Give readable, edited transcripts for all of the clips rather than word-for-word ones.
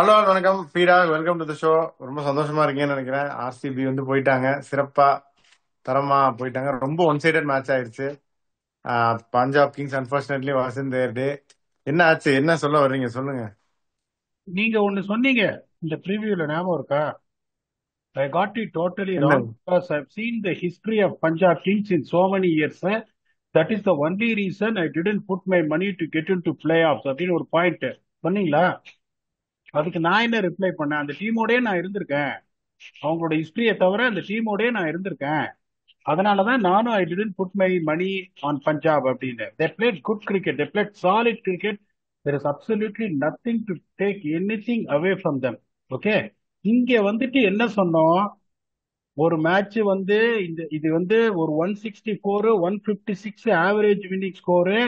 Hello வணக்கம் பீடா, welcome to the show. ரொம்ப சந்தோஷமா இருக்கீங்கன்னு நினைக்கிறேன். ஆர்சிபி வந்து போயிட்டாங்க, சிறப்பா தரமா போயிட்டாங்க. ரொம்ப ஒன் சைடட் மேட்ச் ஆயிருச்சு. Punjab Kings unfortunately was in their day. என்ன ஆச்சு, என்ன சொல்ல வர்றீங்க, சொல்லுங்க. நீங்க ஒண்ணு சொன்னீங்க இந்த ப்ரீவியூல, ஞாபகம் இருக்கா? ஐ காட் இட் டோட்டலி என்ன? Wrong because I seen the history of Punjab Kings in so many years. That is the only reason I didn't put my money to get into playoff அப்படின்னு ஒரு point சொன்னீங்களா? அதுக்கு நான் என்ன reply பண்ணேன்? அந்த டீமோடய நான் இருந்திருக்கேன், அவங்களோட ஹிஸ்டரியை தவிர அந்த டீமோடய நான் இருந்திருக்கேன். அதனாலதான் நானும் I didn't put my money on Punjab அப்படின்னு. They played good cricket, they played solid cricket. There is absolutely nothing to take anything away from them. Okay, இங்க வந்துட்டு என்ன சொன்னோம்? ஒரு மேட்ச் வந்து இது வந்து ஒரு 164 156 ஆவரேஜ் வின்னிங் ஸ்கோரு.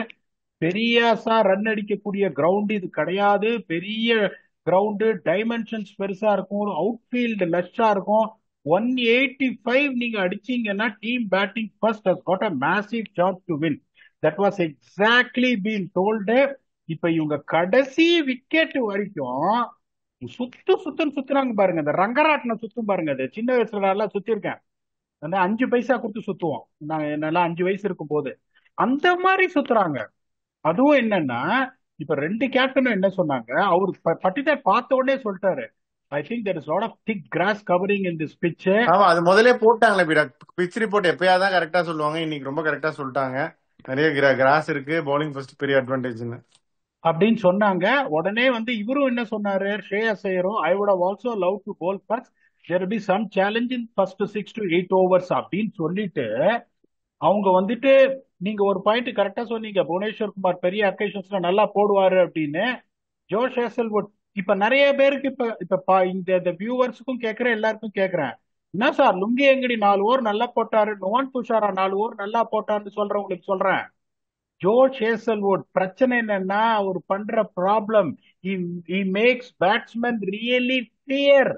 பெரியாசா ரன் அடிக்கக்கூடிய கிரவுண்ட் இது கிடையாது. பெரிய கிரவுண்டு, டைமென்ஷன்ஸ் பெருசா இருக்கும், அவுட்ஃபீல்டு லஷ்ஷா இருக்கும். 185 நீங்க அடிச்சீங்கன்னா team batting first has got a massive chance to win. That was exactly been told. இப்ப இவங்க கடைசி விக்கெட் வரைக்கும் சுத்துன்னு சுத்துறாங்க பாருங்க. இந்த ரங்கராட்டினம் சுத்தும் பாருங்க, அது சின்ன வயசுல எல்லாம் சுத்தி இருக்கேன். அந்த 5 பைசா கொடுத்து சுத்துவோம் நாங்க, நல்லா 5 வயசு இருக்கும் போது. அந்த மாதிரி சுத்துறாங்க. அதுவும் என்னன்னா, இப்ப ரெண்டு கேப்டனும் என்ன சொன்னாங்க, அவரு பட்டிதார் பார்த்த உடனே சொல்லிட்டாரு, I think there is lot of thick grass covering in this pitch ஆமா, அது முதலே போட்டாங்களே பீடா. பிச் ரிப்போர்ட் எப்பயாதான் கரெக்டா சொல்லுவாங்க, இன்னைக்கு ரொம்ப கரெக்டா சொல்லிட்டாங்க. நிறைய கிராஸ் இருக்கு, பவுலிங் ஃபர்ஸ்ட் பெரிய அட்வான்டேஜ்னு. அப்படின்னு சொன்னாங்க. உடனே வந்து இவரும் என்ன சொன்னாரு, ஸ்ரேயஸ் ஐயரும், I would have also love to bowl first, there be some challenge in first 6 to 8 overs அப்படின்னு சொல்லிட்டு அவங்க வந்துட்டு, நீங்க ஒரு பாயிண்ட் கரெக்டா சொன்னீங்க, புவனேஸ்வர் குமார் பெரிய அக்கேஷன்ஸ்ல நல்லா போடுவாரு அப்படின்னு. ஜோஷ் ஹேசல்வுட். இப்ப நிறைய பேருக்கு இப்ப இப்ப இந்த வியூவர்ஸுக்கும் கேட்கிறேன், எல்லாருக்கும் கேட்கிறேன், என்ன சார் லுங்கி எங்கடி 4 ஓவர் நல்லா போட்டாரு, நுவன் துஷாரா 4 ஓவர் நல்லா போட்டாருன்னு சொல்றவங்களுக்கு சொல்றேன். ஜோஷ் ஹேசல்வுட் பிரச்சனை என்னன்னா, அவர் பண்ற problem, he makes batsman really fear.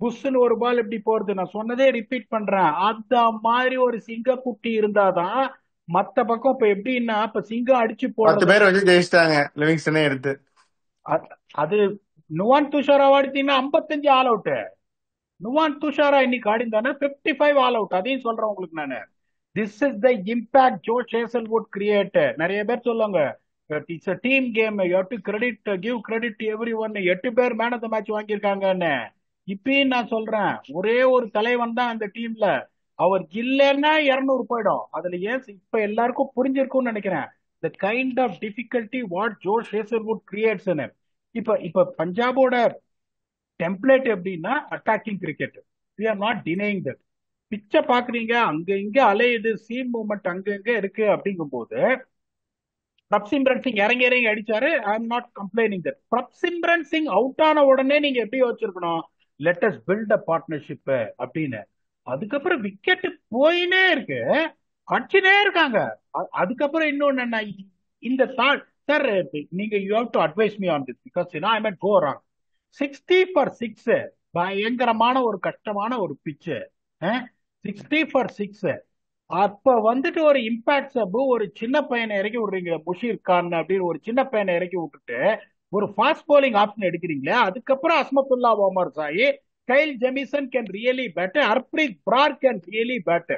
புஷ்ன்னு ஒரு பால் எப்படி போறது, நான் சொன்னதே ரிப்பீட் பண்றேன். அந்த மாதிரி ஒரு சிங்க குட்டி இருந்தாதான் மத்த பக்கம். இப்ப எப்படின்னா, இப்ப சிங்கம் அடிச்சு 10 பேர் போடுறதுக்கு வச்சு ஜெயிச்சிட்டாங்க, லிவிங்ஸ்டனே எடுத்து. அது நுவான் துஷாரா ஆடித்தீங்கன்னா 55 ஆல் அவுட். நுவான் துஷாரா இன்னைக்கு ஆடிந்தானே 55 ஆல் அவுட். அதையும் சொல்றேன் உங்களுக்கு நானு. This is the impact Josh Hazlewood create. நிறைய பேர் சொல்லுவாங்க it's a team game, you have to credit, give credit to everyone. 8 பேர் மேன் ஆஃப் த மேட்ச் வாங்கியிருக்காங்கன்னு. இப்பயும் நான் சொல்றேன், ஒரே ஒரு தலைவன் தான் அந்த டீம்ல. அவர் இல்லைன்னா 200 போயிடும். அதுல ஏன் இப்ப எல்லாருக்கும் புரிஞ்சிருக்கும்னு நினைக்கிறேன், the kind of difficulty what Josh Hazlewood creates. இப்ப இப்ப பஞ்சாபோட டெம்ப்ளேட் எப்படின்னா attacking cricket. We are not denying that. பிச்சை பாக்குறீங்க, அங்க இங்க அலையுது, சீம் மூவ்மெண்ட் அங்க இங்க இருக்கு. அப்படிங்கும் போது பிரப்சிம்ரன் சிங் இறங்கி இறங்கி அடிச்சாரு, I am not complaining that. Prabhsimran Singh out ஆன உடனே நீங்க எப்படி வச்சிருக்கணும், let us build a partnership அப்படின்னு. அதுக்கப்புறம் விக்கெட் போயினே இருக்கு, அடிச்சுனே இருக்காங்க. அதுக்கப்புறம் இன்னொன்னு என்ன, இந்த தாட் சார், நீங்க you have to advise me on this because I might go wrong. 60 for 6 பயங்கரமான ஒரு கஷ்டமான ஒரு பிச்சு. 60 for 6. அப்ப வந்துட்டு ஒரு இம்பாக்ட் சப், ஒரு சின்ன பையனை இறக்கி விடுறீங்க, முஷீர் கான் அப்படின்னு ஒரு சின்ன பையனை இறக்கி விட்டுட்டு ஒரு ஃபாஸ்ட் bowling ஆப்ஷன் எடுக்கிறீங்களே. அதுக்கப்புறம் Azmatullah Omarzai, Kyle Jamieson can really bat, Harpreet Brar can really bat.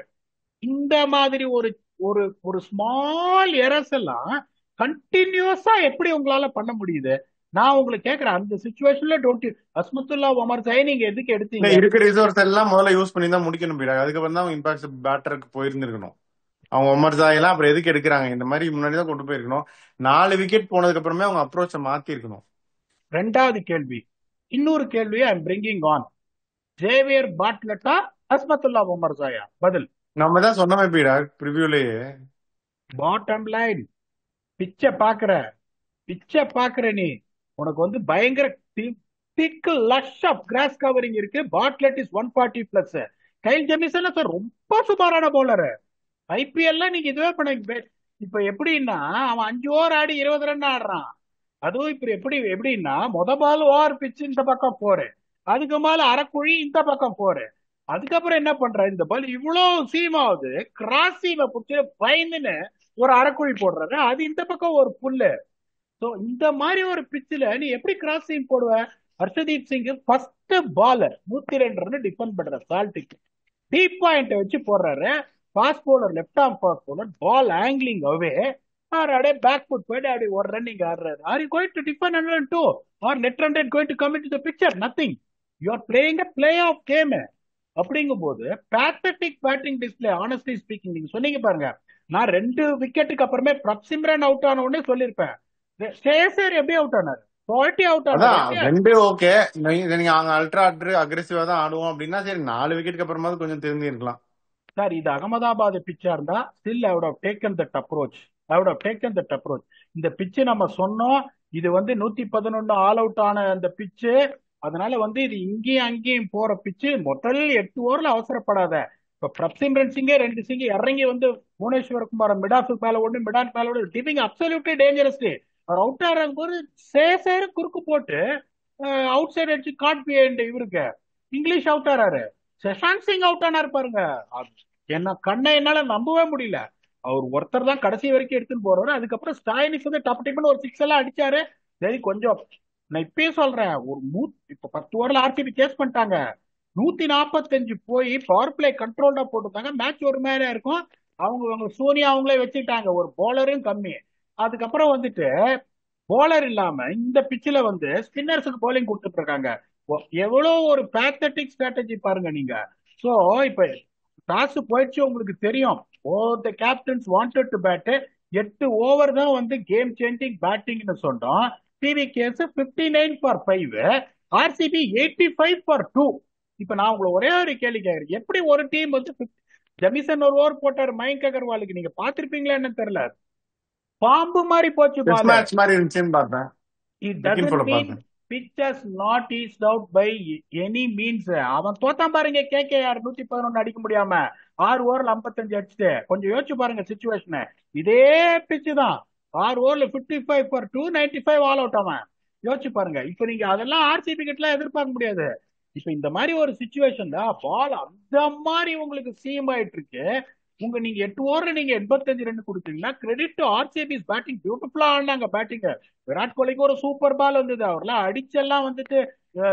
இந்த மாதிரி ஒரு ஒரு ஒரு ஸ்மால் எரர்ஸ் எல்லாம் கண்டினியூஸா எப்படி உங்களால பண்ண முடியுது? நான் உங்களுக்கு கேட்கிறேன், அந்த சுச்சுவேஷன்ல டோன்ட் அஸ்மத்துல்லா ஒமர் சாய் நீங்க எதுக்கு இல்ல, எடுத்தீங்க? இருக்கிற ரிசோர்ஸ் எல்லாம் முதல்ல யூஸ் பண்ணி தான் முடிக்கணும் பீடா. அதுக்கப்புறம் தான் அவங்க இம்பாக்ட் பேட்டருக்கு போயிருந்திருக்கணும். அவங்க ஒமர் ஜாயெல்லாம் அப்புறம் எதுக்கு எடுக்கிறாங்க, இந்த மாதிரி முன்னாடி தான் கொண்டு போயிருக்கணும். 4 விக்கெட் போனதுக்கு அப்புறமே அவங்க அப்ரோச்சை மாத்தி இருக்கணும். ரெண்டாவது கேள்வி, இன்னொரு கேள்வி I am bringing on. Xavier Bartlett, Azmatullah ஒமர் சாயா? பதில். நம்ம தான் சொன்னோமே பீடா, ப்ரிவியூலயே. பாட்டம் லைன், பிச்சை பாக்குற, பிச்சை பாக்குற நீ, உனக்கு வந்து பயங்கர திக் லஷ் ஆஃப் கிராஸ் கவரிங் இருக்கு. பாட்லெட் is 140 plus. Kyle Jamieson sir ரொம்ப சுமாரான பவுலர். ஐபிஎல்ல நீங்க இதுவே பண்ண. இப்ப எப்படின்னா, அவன் 5 ஓவர் ஆடி 20 ரன் ஆடுறான். அதுவும் இப்ப எப்படின்னா, பால் ஓவர் பிச்சு இந்த பக்கம் போரு, அதுக்கு மேல அரைக்குழி இந்த பக்கம் போரு. அதுக்கப்புறம் என்ன பண்ற, இந்த பால் இவ்வளவு சீம் ஆகுது, கிராஸ் சீமை பிடிச்சி பயந்துன்னு ஒரு அரைக்குழி போடுறாரு, அது இந்த பக்கம் ஒரு புல்லு. சோ இந்த மாதிரி ஒரு பிச்சில் நீ எப்படி கிராஸ் சீம் போடுவ? Harshdeep Singh first bowler 102 run defend பண்ற சால்ட்டுக்கு டீ பாயிண்ட் வச்சு போடுறாரு. Fast bowler, left arm fast bowler, ball angling away, அவர் அப்படியே பேக் ஃபுட் போயிட்டு அப்படி ஒரு ரன்னிங் ஆடுறாரு. Are you going to defend 102 or let run going to come into the picture? Nothing. You are playing a playoff game. அப்படிங்கும் போது pathetic batting display. Honestly speaking, நீங்க சொன்னீங்க பாருங்க, நான் 2 விக்கெட்டுக்கு அப்புறமே பிரப்சிம்ரன் அவுட் ஆன உடனே சொல்லியிருப்பேன். சேசர் எப்படி அவுட் ஆனாரு? 40 அவுட் ஆனாரு. அதான் ரெண்டு ஓகே. நீங்க அங்க அல்ட்ரா அக்ரெசிவா தான் ஆடுவோம் அப்படின்னா சரி 4 விக்கெட்டுக்கு அப்புறமா கொஞ்சம் திரும்பி இருக்கலாம். சார், இது அகமதாபாத் பிச்சா இருந்தா still I would have taken that approach. I would have taken that approach. இந்த பிச்சு நம்ம சொன்னோம், இது வந்து 111 ஆல் அவுட் ஆன அந்த பிச்சு. அதனால வந்து இது இங்கேயும் அங்கேயும் போற பிச்சு. முதல் 8 ஓவர்ல அவசரப்படாத. இப்ப பிரப்சிம்ரன் சிங்கே 2 சிங்கி இறங்கி வந்து புவனேஸ்வர் குமார் மிடாஃபுக்கு மேல ஒண்ணு, மிடான் மேல ஒண்ணு, டிவிங் அப்சல்யூட்லி டேஞ்சரஸ். அவர் அவுட் ஆகும் போது சேசர் குறுக்கு போட்டு அவுட் சைடு அடிச்சு காட் பிஹைண்ட் இவருக்கு இங்கிலீஷ் அவுட் ஆறாரு. சஷாந்த் சிங் அவுட் ஆனாரு பாருங்க. என்ன கண்ணை என்னால நம்பவே முடியல. அவர் ஒருத்தர் தான் கடைசி வரைக்கும் எடுத்துன்னு போறாரு. அதுக்கப்புறம் ஸ்டாயினிஸ் வந்து டப் டிப்னு ஒரு 6 எல்லாம் அடிச்சாரு. சரி கொஞ்சம், நான் இப்பயே சொல்றேன், ஒரு இப்ப 10 ஓவர்ல ஆர்சிபி சேஸ் பண்ணிட்டாங்க. 145 போய் பவர் பிளே கண்ட்ரோல்டா போட்டுருந்தாங்க, மேட்ச் ஒரு மேல இருக்கும். அவங்க சோனியா அவங்களே வச்சுட்டாங்க, ஒரு போலரும் கம்மி. அதுக்கப்புறம் வந்துட்டு போலர் இல்லாம இந்த பிச்சில் வந்து ஸ்பின்னர்ஸுக்கு போலிங் கொடுத்துட்டு இருக்காங்க. எவ்வளவு ஒரு பேத்தட்டிக் ஸ்ட்ராட்டஜி பாருங்க நீங்க. சோ இப்ப டாஸ் போயிடுச்சு, உங்களுக்கு தெரியும். The captains wanted to bat. 8 over தான் வந்து கேம் சேஞ்சிங் பேட்டிங்னு சொன்னோம். டிவிகேஸ் 59 ஃபார் 5, ஆர்சிபி 85 ஃபார் 2. இப்ப நான் உங்களை ஒரே ஒரு கேள்வி கேட்கறேன், எப்படி ஒரு டீம் வந்து ஜமிசன் ஒரு ஓவர் போட்டார் மயங்க் அகர்வாலுக்கு, நீங்க பாத்திருப்பீங்களா என்னன்னு தெரியல, பாம்பு மாதிரி போச்சு டெஸ்ட் பால். மேட்ச் மாதிரி இருந்துச்சுன்னு பார்த்தேன். It doesn't mean பார்த்தேன். pitch has not eased out by any means. அவன் தோத்தான் பாருங்க, கேகேஆர் 111 அடிக்க முடியாம 6 ஓவர்ல 55 அடிச்சுட்டு. கொஞ்சம் யோசிச்சு பாருங்க சிச்சுவேஷன். இதே பிச்சு தான் 6 ஓவர்ல 55 ஃபார் 2, 95 ஆல் அவுட். அவன் யோசிச்சு பாருங்க. இப்ப நீங்க அதெல்லாம் ஆர்சிபி கிட்ட எதிர்பார்க்க முடியாது. இப்ப இந்த மாதிரி ஒரு சிச்சுவேஷன்ல பால் அந்த மாதிரி உங்களுக்கு சீம் ஆயிட்டு இருக்கு. நீங்க 8 ஓவர்ல நீங்க 85 ரன் கொடுத்தீங்கன்னா கிரெடிட் டு ஆர்சிபிஸ் பேட்டிங். பியூட்டிஃபுல்லா ஆடினாங்க பேட்டிங். விராட் கோலிக்கு ஒரு சூப்பர் பால் வந்தது, அவர்லாம் அடிச்செல்லாம் வந்துட்டு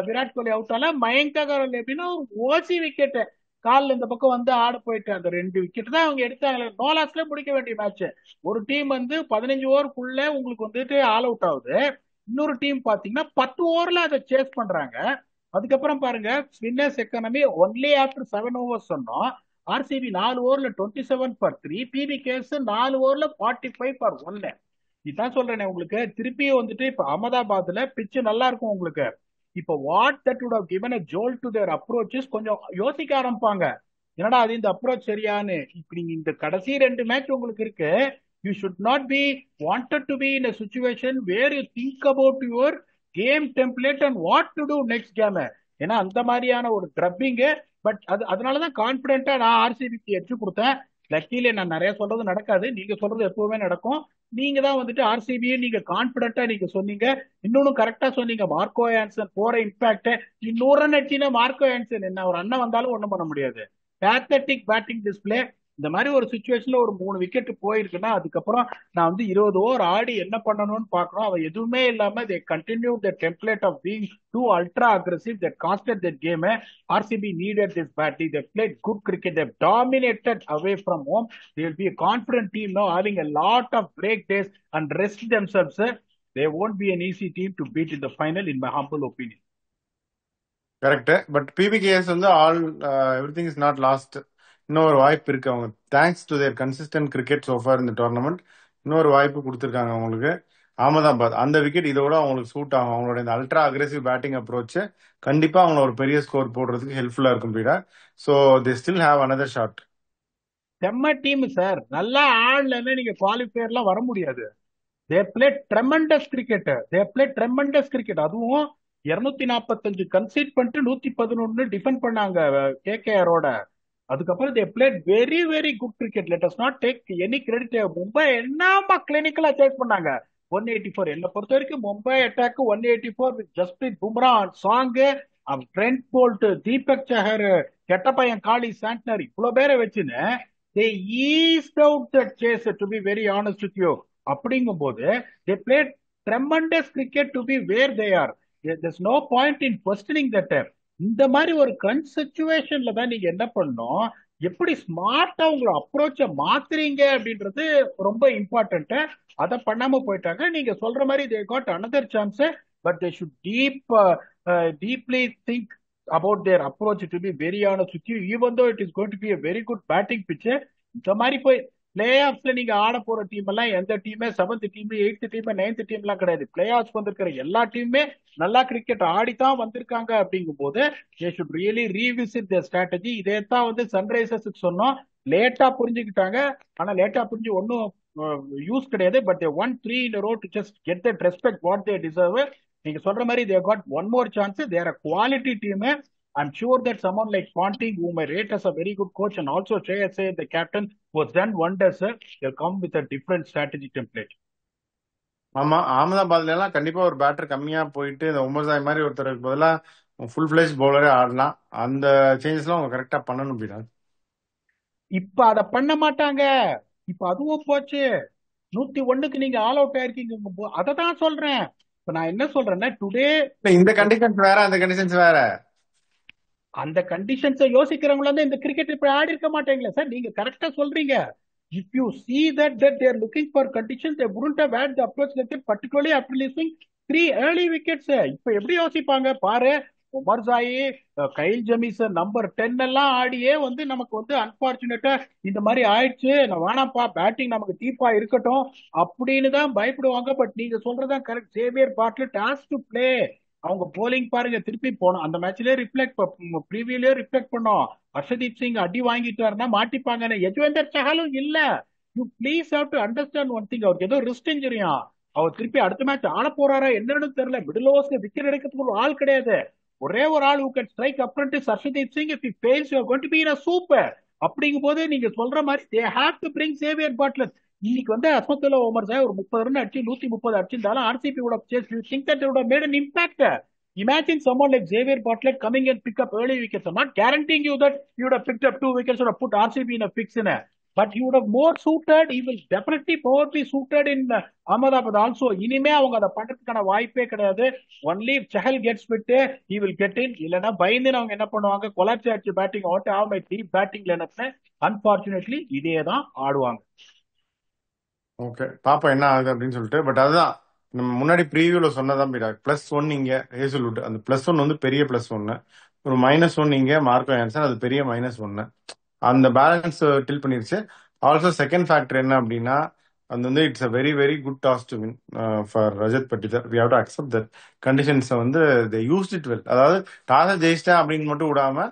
விராட் கோலி அவுட் ஆல. மயங்க் அகர்வால் எப்படின்னா ஒரு ஓசி விக்கெட் காலில் இந்த பக்கம் வந்து ஆட போயிட்டு அந்த 2 விக்கெட் தான் அவங்க எடுத்தாங்க. நோலாஸ்ல முடிக்க வேண்டிய மேட்ச். ஒரு டீம் வந்து 15 ஓவருக்குள்ள உங்களுக்கு வந்துட்டு ஆல் அவுட் ஆகுது. இன்னொரு டீம் பாத்தீங்கன்னா 10 ஓவர்ல அதை சேஸ் பண்றாங்க. அதுக்கப்புறம் பாருங்க, spinners economy only after 7 overs சொன்னோம். ஆர்சிபி 4 ஓவர்ல 27 ஃபார் 3, பிபிகேஸ் 4 ஓவர்ல 45 ஃபார் 1. இதான் சொல்றேன் உங்களுக்கு. திருப்பியும் வந்துட்டு இப்ப அகமதாபாத்ல பிச்சு நல்லா இருக்கும் உங்களுக்கு. இப்ப what that would have given a jolt to their approaches, கொஞ்சம் யோசிக்க ஆரம்பிப்பாங்க, என்னடா அது இந்த அப்ரோச் சரியானு. இப்ப நீங்க இந்த கடைசி 2 மேட்ச் உங்களுக்கு இருக்கு. You should not be wanted to be in a situation where you think about your game template and what to do next game. ஏன்னா அந்த மாதிரியான ஒரு ட்ரப்பிங். பட் அதனாலதான் கான்பிடென்ட்டா நான் ஆர்சிபிக்கு எச்சு கொடுத்தேன். லக்கில நான் நிறைய சொல்றது நடக்காது, நீங்க சொல்றது எப்பவுமே நடக்கும். நீங்க தான் வந்துட்டு ஆர்சிபியை நீங்க கான்பிடென்ட்டா நீங்க சொன்னீங்க. இன்னொன்னு கரெக்டா சொன்னீங்க, மார்க்கோ ஆன்சன் போற இம்பாக்ட். இன்னொரு ரன் அடிச்சுன்னா மார்க்கோ ஆன்சன் என்ன, ஒரு அண்ணன் வந்தாலும் ஒண்ணும் பண்ண முடியாது. Pathetic batting display. இந்த மாதிரி ஒரு சுச்சுவேஷன்ல ஒரு 3 விக்கெட் போயிருக்குன்னா அதுக்கப்புறம் நான் வந்து 20 ஓவர் ஆடி என்ன பண்ணணும்னு பாக்குறோம். அவன் எதுவுமே இல்லாம they continued the template of being too ultra aggressive that costed that game. RCB needed this badly. They played good cricket. They dominated away from home. They will be a confident team now, having a lot of break days and rest themselves. They won't be an easy team to beat in the final, in my humble opinion. Correct. But PBKS வந்து everything is not last. இன்னொரு வாய்ப்பு இருக்கு. அவங்க thanks to their consistent cricket so far இந்த tournament இன்னொரு வாய்ப்பு கொடுத்துருக்காங்க அவங்களுக்கு. அகமதாபாத் அந்த விக்கெட் இதோட அவங்களுக்கு சூட் ஆகும். அவங்களோட இந்த அல்ட்ரா அக்ரெசிவ் பேட்டிங் அப்ரோச் கண்டிப்பா அவங்கள ஒரு பெரிய ஸ்கோர் போடுறதுக்கு ஹெல்ப்ஃபுல்லா இருக்கும் பீடா. So they still have another shot. செம்ம டீம் சார். நல்லா ஆடலன்னா நீங்க குவாலிஃபயர்லாம் வர முடியாது. They played tremendous cricket. They played tremendous cricket. அதுவும் 245 கன்சீட் பண்ணிட்டு 111 டிஃபெண்ட் பண்ணாங்க கேகேஆரோட. அதுக்கப்புறம் they played very very good cricket. Let us not take any credit. Mumbai என்னமா கிளினிக்கலா சேஸ் பண்ணாங்க. 184. என்ன பொறுத்த வரைக்கும் மும்பை அட்டாக் 184 with ஜஸ்பிரீத் பும்ரா சாங், ட்ரெண்ட் போல்ட், தீபக் சஹர், கெட்ட பையன் காளி சாண்ட்னர், இவ்வளவு பேரை வச்சுன்னு they eased out that chase, to be very honest with you. அப்படிங்கும் போது they played tremendous cricket to be where they are. there's no point in questioning that. இந்த மாதிரி ஒரு கிரன்ச் சுச்சுவேஷன்ல தான் நீங்க என்ன பண்ணணும், எப்படி ஸ்மார்ட்டா உங்களை அப்ரோச்ச மாத்துறீங்க அப்படின்றது ரொம்ப இம்பார்ட்டன்ட். அதை பண்ணாம போயிட்டாங்க. நீங்க சொல்ற மாதிரி they got another chance, but they should deeply think about their approach. To be very honest with you, even though it is going to be a very good batting pitch, இந்த மாதிரி போய் play ஆஃப்ஸ்ல நீங்க ஆட போற team எல்லாம் எந்த டீமே 7th team 8th team 9th team எல்லாம் கிடையாது. பிளே ஆஃப்ஸ் வந்திருக்கிற எல்லா டீமுமே நல்லா கிரிக்கெட் ஆடித்தான் வந்திருக்காங்க. அப்படிங்கும் போது they should really revisit their strategy. இதே தான் வந்து சன்ரைசர்ஸுக்கு சொன்னோம், லேட்டா புரிஞ்சுக்கிட்டாங்க. ஆனா லேட்டா புரிஞ்சு ஒன்னும் யூஸ் கிடையாது. But they won 3 in a row to just get that respect what they deserve. நீங்க சொல்ற மாதிரி they got one more chance. they are a quality team. I'm sure that someone like Ponting, whom I rate as a very good coach, and also Shreyas Iyer, the captain, who has done wonders, they'll come with a different strategy template. ஆமா, அகமதாபாத்ல எல்லாம் கண்டிப்பா ஒரு batter கம்மியா போயிட்டு இந்த உமர்சாய் மாதிரி ஒருத்தருக்கு பதிலா ஃபுல் பிளேஜ் பவுலரே ஆடலாம். அந்த சேஞ்சஸ் எல்லாம் அவங்க கரெக்டா பண்ணணும் பீரா. இப்ப அதை பண்ண மாட்டாங்க. இப்ப அதுவும் போச்சு. 101க்கு நீங்க ஆல் அவுட் ஆயிருக்கீங்க. அதை தான் சொல்றேன். இப்ப நான் என்ன சொல்றேன்னா, டுடே இந்த கண்டிஷன்ஸ் வேற, அந்த கண்டிஷன்ஸ் வேற. அந்த கண்டிஷன்ஸை யோசிக்கிறவங்கள வந்து இந்த கிரிக்கெட் இப்ப ஆடி இருக்க மாட்டேங்களா சார்? நீங்க கரெக்டா சொல்றீங்க. If you see that they are looking for conditions, they wouldn't have had the approach like that, particularly after losing 3 early wickets. இப்ப எப்படி யோசிப்பாங்க பாரு. உமர்சாயி, கைல் ஜெமிசன், நம்பர் 10 எல்லாம் ஆடியே வந்து நமக்கு வந்து அன்பார்ச்சுனேட்டா இந்த மாதிரி ஆயிடுச்சு, நான் வேணாம்ப்பா பேட்டிங் நமக்கு டீப்பா இருக்கட்டும் அப்படின்னு தான் பயப்படுவாங்க. பட் நீங்க சொல்றதான் correct. Xavier Bartlett has to play. அவங்க போலிங் பாருங்க, திருப்பி போனோம் அந்த மேட்ச்லயே ரிஃப்ளெக்ட், ப்ரீவியூலயே ரிஃப்ளெக்ட் பண்ணோம். ஹர்ஷதீப் சிங் அடி வாங்கிட்டாருன்னா மாட்டிப்பாங்க. யஜ்வேந்தர் சஹலும் இல்ல. You please have to understand one thing. அவருக்கு ஏதோ ரிஸ்ட் இன்ஜுரியா. அவர் திருப்பி அடுத்த மேட்ச் ஆட போறாரா என்னன்னு தெரியல. மிடில் ஓவர்ஸ்ல விக்கெட் எடுக்கிறதுக்கு ஒரு ஆள் கிடையாது. ஒரே ஒரு ஆள் who can strike apprentice Harshdeep Singh. if he fails you are going to be in a super. அப்படிங்கும் போது நீங்க சொல்ற மாதிரி they have to bring Xavier Butler. இன்னைக்கு வந்து அஸ்மத்துல்லா உமர் சாய் ஒரு 30 ரன் அடிச்சு 130 அடிச்சிருந்தாலும் RCB would have chased. You think that they would have made an impact? Imagine someone like Xavier Butler coming and pick up early wickets. I'm not guaranteeing you that you would have picked up 2 wickets or have put RCB in a fix in a. But he would have more suited. He will definitely probably suited in Ahmedabad also. இனிமே அவங்க அதை பண்றதுக்கான வாய்ப்பே கிடையாது. Only if Chahal gets fit, he will get in. இல்லைன்னா பயந்து அவங்க என்ன பண்ணுவாங்க, கொலாப்ஸ் ஆச்சு batting. I want to have my deep batting lineup. Unfortunately இதே தான் ஆடுவாங்க. ஓகே, பாப்பா என்ன ஆகுது அப்படின்னு சொல்லிட்டு. பட் அதுதான் நம்ம முன்னாடி ப்ரீவியூல சொன்னதான் பீரா. +1 இங்க ஹேசல்வுட், அந்த +1 வந்து பெரிய +1. ஒரு -1 இங்க மார்க்கோ ஆன்சன், அது பெரிய -1. அந்த பேலன்ஸ் டில் பண்ணிருச்சு. ஆல்சோ செகண்ட் ஃபேக்டர் என்ன அப்படின்னா, அது வந்து it's a very very good toss to win for Rajat Patidar. We have to accept that கண்டிஷன்ஸை வந்து தே யூஸ்ட் இட் வெல். அதாவது டாஸை ஜெயிச்சிட்டேன் அப்படின்னு மட்டும் விடாம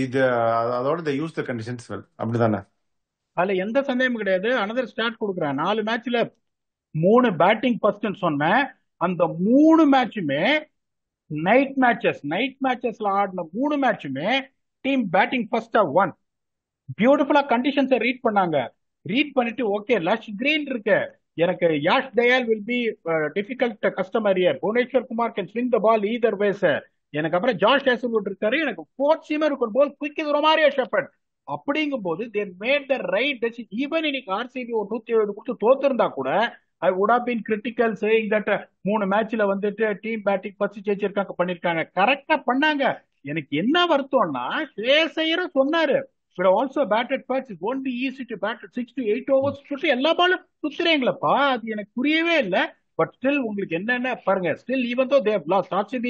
இது அதோட they use the conditions well. அப்படிதானே? அதுல எந்த சந்தேகமும் கிடையாது. அனதர் ஸ்டார்ட் கொடுக்குறேன். 4 மேட்ச்ல 3 பேட்டிங் ஃபர்ஸ்ட் சொன்னேன். அந்த 3 மேட்சுமே நைட் மேட்சஸ்ல ஆடின 3 மேட்சுமே டீம் பேட்டிங் ஃபர்ஸ்ட் ஒன். பியூட்டிஃபுல்லா கண்டிஷன்ஸை ரீட் பண்ணாங்க. ரீட் பண்ணிட்டு ஓகே லஷ் கிரீன் இருக்கு, எனக்கு Yash Dayal will be difficult customer here, Bhuvneshwar Kumar can swing the ball either ways, எனக்கு அப்புறம் ஜாஷ் ஹேசல்வுட் இருக்காரு, எனக்கு ஃபோர்த் சீமர் இருக்கும் போல் குயிக் இது ரொமாரியோ ஷெப்பர்ட். அப்படிங்கும் போது they made the right decision. Even இன்னைக்கு ஆர்சிபி ஒரு 170 கொடுத்து தோத்திருந்தா கூட I would have been critical saying that 3 மேட்ச்ல வந்துட்டு டீம் பேட்டிங் ஃபர்ஸ்ட் ஜெயிச்சிருக்காங்க, பண்ணிருக்காங்க, கரெக்டா பண்ணாங்க. எனக்கு என்ன வருத்தம்னா ஸ்ரேயஸ் ஐயரும் சொன்னாரு, but also batted first, it won't be easy to bat 6 to 8 overs சுட்டு எல்லா பாலும் சுத்துறீங்களப்பா. அது எனக்கு புரியவே இல்லை. பட் ஸ்டில் உங்களுக்கு என்னென்ன பாருங்க, still even though they have lost, RCB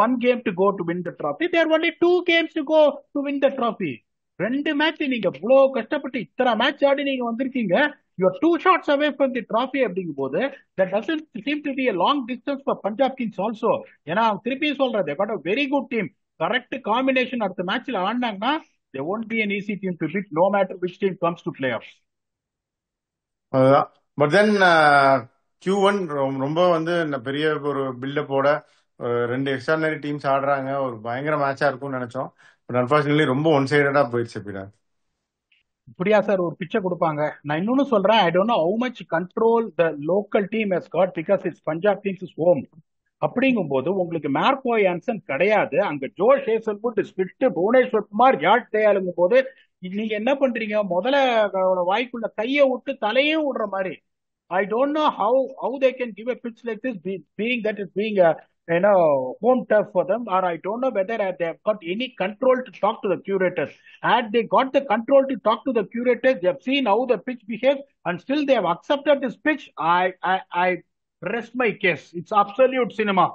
1 game to go to win the trophy, there are only 2 games to go to win the trophy. 2 match நீங்க இவ்வளவு கஷ்டப்பட்டு இத்தனை மேட்ச் ஆடி நீங்க வந்திருக்கீங்க. you are 2 shots away from the trophy. அப்படிங்கும் போது that doesn't seem to be a long distance for Punjab Kings also. ஏன்னா திருப்பி சொல்றேன், they got a very good team. Correct combination அடுத்த மேட்ச்ல ஆடினாங்கன்னா they won't be an easy team to beat no matter which team comes to playoffs. அதுதான். But then Q1 ரொம்ப வந்து பெரிய ஒரு பில்டப்போட 2 எக்ஸ்ட்ரானரி டீம்ஸ் ஆடுறாங்க, ஒரு பயங்கர மேட்சா இருக்கும்னு நினைச்சோம். பட் அன்பார்ச்சுனேட்லி ரொம்ப ஒன் சைடடா போயிடுச்சு. எப்படிடா இப்படியா சார் ஒரு பிச்சை கொடுப்பாங்க? நான் இன்னொன்னு சொல்றேன், I don't know how much control the local team has got because it's Punjab Kings is home. அப்படிங்கும் போது உங்களுக்கு மார்க்கோ ஆன்சன் கிடையாது, அங்க ஜோஷ் ஹேசல்வுட் ஸ்பிட், புவனேஸ்வர் குமார், யாஷ் தயாலுங்கும் போது நீங்க என்ன பண்றீங்க, முதல்ல வாய்க்குள்ள கையை விட்டு தலையும் விடுற மாதிரி. I don't know how they can give a pitch like this, being that it's being home turf for them, or I don't know whether they have got any control to talk to the curators. Had they got the control to talk to the curators, they have seen how the pitch behaves, and still they have accepted this pitch. I rest my case. It's absolute cinema.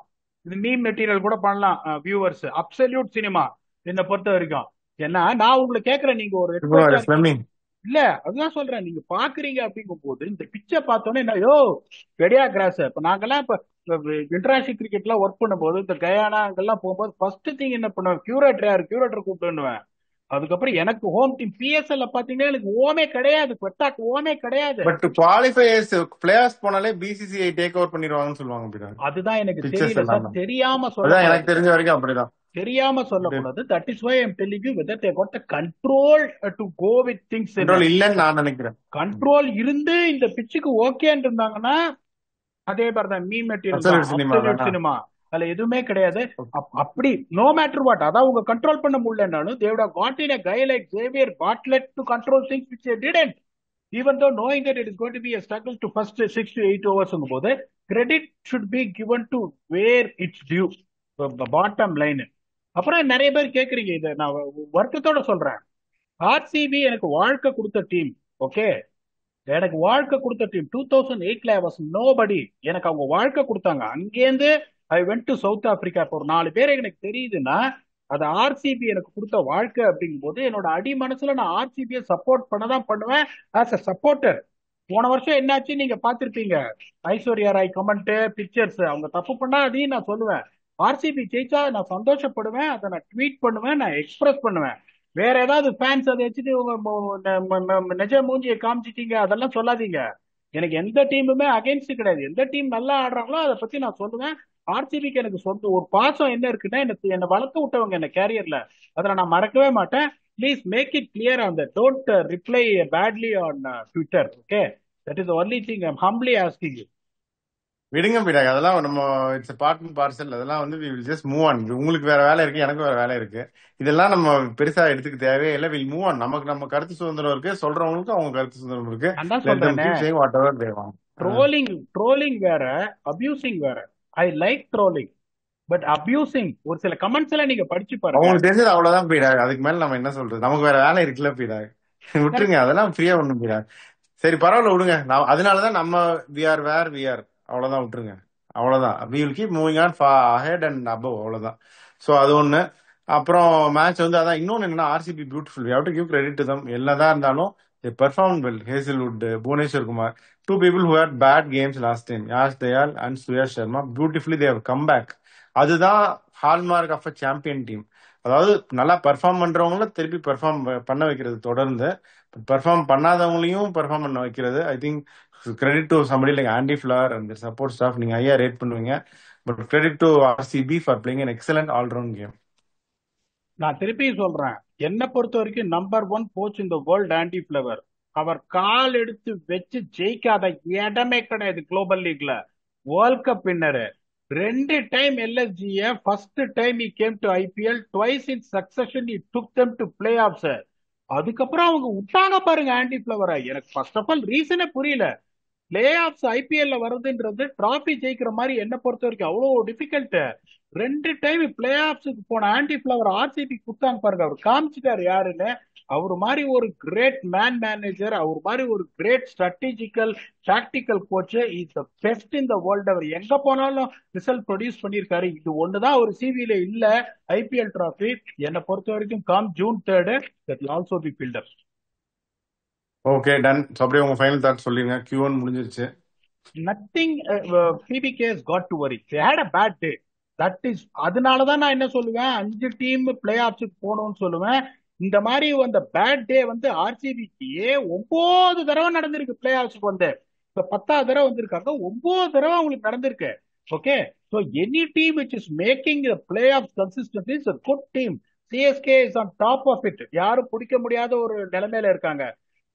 இது meme material கூட பண்ணலாம் viewers. Absolute cinema என்னை பொறுத்த வரைக்கும். ஏன்னா நான் உங்களை கேட்கறேன், நீங்க ஒரு எக்ஸ்பர்ட்டா இருக்கீங்க. இல்ல அதுதான் சொல்றேன், நீங்க பாக்குறீங்க அப்படிங்கும் போது இந்த பிச்சை பார்த்தோன்னே என்ன, யோ கெடியா கிராஸ். இப்ப நாங்கெல்லாம் இப்ப இன்டர்நேஷனல் கிரிக்கெட்ல ஒர்க் பண்ணும்போது இந்த கயானா அங்கெல்லாம் போகும்போது ஃபர்ஸ்ட் திங் என்ன பண்ணுவேன், கியூரேட்டர் யாரு, கியூரேட்டர் கூப்பிட்டுவேன். அதுக்கப்புறம் எனக்கு ஹோம் டீம் பிஎஸ்எல்ல பாத்தீங்கன்னா எனக்கு ஓமே கிடையாது, பெட்டாக்கு ஓமே கிடையாது. பட் குவாலிஃபையர்ஸ் பிளேயர்ஸ் போனாலே பிசிசிஐ டேக் ஓவர் பண்ணிடுவாங்கன்னு சொல்லுவாங்க. அதுதான் எனக்கு தெரியல சார், தெரியாம சொல்ல, எனக்கு தெரிஞ்ச வரைக்கும் அப்படிதான். தெரியாம சொல்லக்கூடாது. That is why I am telling you whether they got the control to go with things. Control இல்லன்னு நான் நினைக்கிறேன். கண்ட்ரோல் இருந்து இந்த பிச்சுக்கு ஓகேன்னு இருந்தாங்கன்னா அதே மாதிரிதான் மீம் மெட்டீரியல் சினிமா அதுல எதுவுமே கிடையாது. அப்படி நோ மேட்டர் வாட், அதான் உங்க கண்ட்ரோல் பண்ண முடியலனாலும் they would have got in a guy like Xavier Bartlett to control things which they didn't, even though knowing that it is going to be a struggle to first 6 to 8 overs போது credit should be given to where it's due, the bottom line. அப்புறம் நிறைய பேர் கேக்குறீங்க, இதை நான் வருத்தத்தோட சொல்றேன், RCB எனக்கு வாழ்க்கை கொடுத்த டீம். ஓகே, எனக்கு வாழ்க்கை கொடுத்த டீம் 2008ல வாஸ் நோபடி. எனக்கு அவங்க வாழ்க்கை கொடுத்தாங்க. அங்கேருந்து I went to south Africa. இப்போ ஒரு 4 பேர் எனக்கு தெரியுதுன்னா அது ஆர்சிபி எனக்கு கொடுத்த வாழ்க்கை அப்படிங்கும் போது என்னோட அடி மனசுல நான் ஆர்சிபியை சப்போர்ட் பண்ணதான் பண்ணுவேன் ஆஸ் அ சப்போர்ட்டர். போன வருஷம் என்னாச்சு நீங்க பாத்திருப்பீங்க, ஐஸ்வர்யா ராய் கமெண்ட் பிக்சர்ஸ், அவங்க தப்பு பண்ணா அதையும் நான் சொல்லுவேன். ஆர்சிபி ஜெயிச்சா நான் சந்தோஷப்படுவேன், அதை நான் ட்வீட் பண்ணுவேன், நான் எக்ஸ்பிரஸ் பண்ணுவேன். வேற ஏதாவது ஃபேன்ஸ் அதை வச்சுட்டு நிஜ மூஞ்சியை காமிச்சிட்டீங்க அதெல்லாம் சொல்லாதீங்க. எனக்கு எந்த டீமுமே அகைன்ஸ்ட் கிடையாது. எந்த டீம் நல்லா ஆடுறாங்களோ அதை பத்தி நான் சொல்லுவேன். ஆர்சிபிக்கு எனக்கு சொந்த ஒரு பாசம் என்ன இருக்குன்னா, எனக்கு என்னை வளர்த்து விட்டவங்க என்ன கேரியர்ல, அதை நான் மறக்கவே மாட்டேன். Please make it clear on that. Don't reply badly on Twitter. Okay, that is only thing I am humbly asking you. விடுங்க பிடாக், அதெல்லாம் நம்ம இட்ஸ் பார்ட் அண்ட் பார்சல். அதெல்லாம் வந்து we will just move on. உங்களுக்கு வேற வேலை இருக்கு, எனக்கு வேற வேலை இருக்கு. இதெல்லாம் நம்ம பெருசா எடுத்துக்க தேவையே இல்லை. Will move on. நமக்கு நம்ம கருத்து சுதந்திரம் இருக்கு, சொல்றவங்களுக்கு அவங்க கருத்து சுதந்திரம் இருக்கு. ட்ரோலிங் வேற, அபியூசிங் வேற. I like trolling, but abusing ஒரு சில கமெண்ட்ஸ் எல்லாம் நீங்க படிச்சு பாருங்க. உங்களுக்கு தெரிஞ்சது அவ்வளவுதான் பீடாக். அதுக்கு மேல நம்ம என்ன சொல்றது, நமக்கு வேற வேலை இருக்குல்ல பீடாக். விட்டுருங்க, அதெல்லாம் ஃப்ரீயா ஒண்ணும் பீடாக். சரி பரவாயில்ல விடுங்க. அதனாலதான் நம்ம we are where we are. அவ்வளவுதான், விட்டுருங்க. அவ்வளவுதான். we will keep moving on ahead and above. அவ்வளவுதான். சோ அது ஒண்ணு. அப்புறம் மேட்ச் வந்து அதான். இன்னொன்னு என்னன்னா, RCB beautiful. we have to give credit to them. எல்லாதான் இருந்தாலும் they performed well. Hazlewood, Bhuvneshwar Kumar, 2 people who had bad games last time, Yash Dayal and Suyash Sharma, beautifully they have come back. அதுதான் hallmark of a champion team. அதாவது நல்லா perform பண்றவங்கள திருப்பி perform பண்ண வைக்கிறது தொடர்ந்து, perform பண்ணாதவங்களையும் perform பண்ண வைக்கிறது. I think credit to somebody like aunty flower and their support staff. நீங்க ஐயா ரேட் பண்ணுவீங்க, but credit to RCB for playing an excellent all round game. நான் திருப்பி சொல்றேன், என்ன பொறுத்த வரைக்கும் நம்பர் 1 கோச் இந்த வேர்ல்ட் ஆண்டி ஃபிளவர். அவர் கால் எடுத்து வச்சு ஜெயிக்காத இடமே கிடையாது குளோபல் லீக்ல. வேர்ல்ட் கப் வின்னரு, 2 டைம் எல்எஸ்ஜிய, first time he came to IPL, twice in succession he took them to playoffs. அதுக்கப்புறம் அவங்க விட்டாங்க பாருங்க ஆண்டி ஃபிளவரை. எனக்கு ஃபர்ஸ்ட் ஆஃப் ஆல் ரீசனே புரியல. பிளே ஆஃப்ஸ் ஐபிஎல்ல வருதுன்றது டிராபி ஜெயிக்கிற மாதிரி என்ன பொறுத்த வரைக்கும் அவ்வளவு டிஃபிகல்ட். 2 டைம் பிளே ஆஃப்ஸுக்கு போன ஆண்டி ஃபிளவர் ஆர்சிபி குத்தாங்க பாருங்க. அவர் காமிச்சிட்டாரு யாருன்னு. அவர் மாதிரி ஒரு கிரேட் மேனேஜர், அவர் மாதிரி ஒரு great strategical tactical coach, is the best in the world. அவர் எங்க போனாலும் ரிசல்ட் ப்ரொடியூஸ் பண்ணியிருக்காரு. இது ஒண்ணுதான் ஒரு சிவில இல்ல, ஐபிஎல் டிராபி. என்னை பொறுத்த வரைக்கும் come June 3rd that will also be filled up. Okay, done. So அப்படியே உங்க ஃபைனல் தாட் சொல்லுங்க. Q1 முடிஞ்சிருச்சு. Nothing, PBK has got to worry. They had a bad day. That is, அதனாலதான் நான் என்ன சொல்லுவேன், 5 டீம் பிளே ஆஃப்ஸுக்கு போகணும்னு சொல்லுவேன். இந்த மாதிரி அந்த பேட் டே வந்து ஆர்சிபிக்கு 9 தடவை நடந்திருக்கு பிளே ஆஃப்ஸுக்கு. வந்து இப்ப 10வது தடவை வந்திருக்காங்க, 9 தடவை அவங்களுக்கு நடந்திருக்கு. Okay, so any team which is making the playoffs consistently is a good team. CSK is on top of it. யாரும் பிடிக்க முடியாத ஒரு நிலைமையில இருக்காங்க.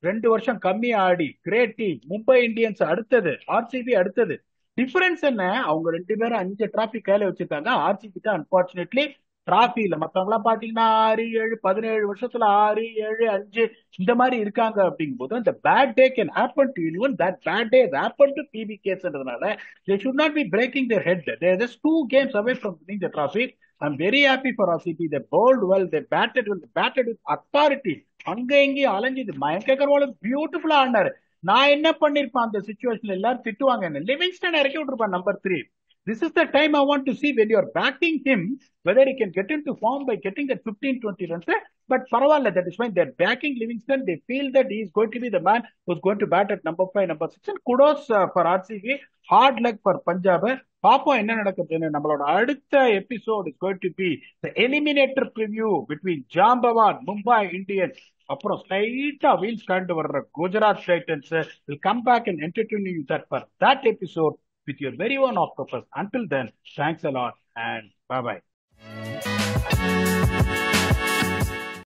2 வருஷம் கம்மியா ஆடி கிரேட் டீம். மும்பை இந்தியன்ஸ் அடுத்தது, ஆர்சிபி அடுத்தது. டிஃபரன்ஸ் என்ன, அவங்க 2 பேரும் 5 டிராபி கையில வச்சிருக்காங்க. ஆர்சிபி தான் அன்பார்ச்சுனேட்லி டிராஃபில மத்தவங்க எல்லாம் பாத்தீங்கன்னா 6, 7, 17 வருஷத்துல 6, 7, 5 இந்த மாதிரி இருக்காங்க. அப்படிங்கும் போது அந்த bad day can happen to even that bad day happen to PBKன்றதுனால they should not be breaking their head. They are just 2 games away from winning the trophy. I'm very happy for RCB. They bowled well, they batted well, they batted with authority. அங்க எங்கேயும் அலைஞ்சது. மயங்க் அகர்வால் பியூட்டிஃபுல்லா ஆடினாரு. நான் என்ன பண்ணிருப்பேன் அந்த சுச்சுவேஷன்ல, எல்லாரும் திட்டுவாங்க என்ன, லிவிங்ஸ்டன் இறக்கி விட்டுருப்பான் number 3. This is the time I want to see when you are backing him, whether he can get into form by getting that 15-20 runs. But பரவாயில்ல, that is fine. They're backing Livingston. They feel that he is going to be the man who's going to bat at number 5, number 6. And kudos for RCB. Hard luck for Punjab. பாப்போம் என்ன நடக்குதுன்னு. நம்மளோட அடுத்த episode is going to be the eliminator preview between ஜாம்பவான் Mumbai Indians அப்புறம் ஸ்லைட்டா wheels கண்டு வர்ற Gujarat Titans. Will come back and entertain you that for that episode with your very own octopus. Until then, thanks a lot and bye bye.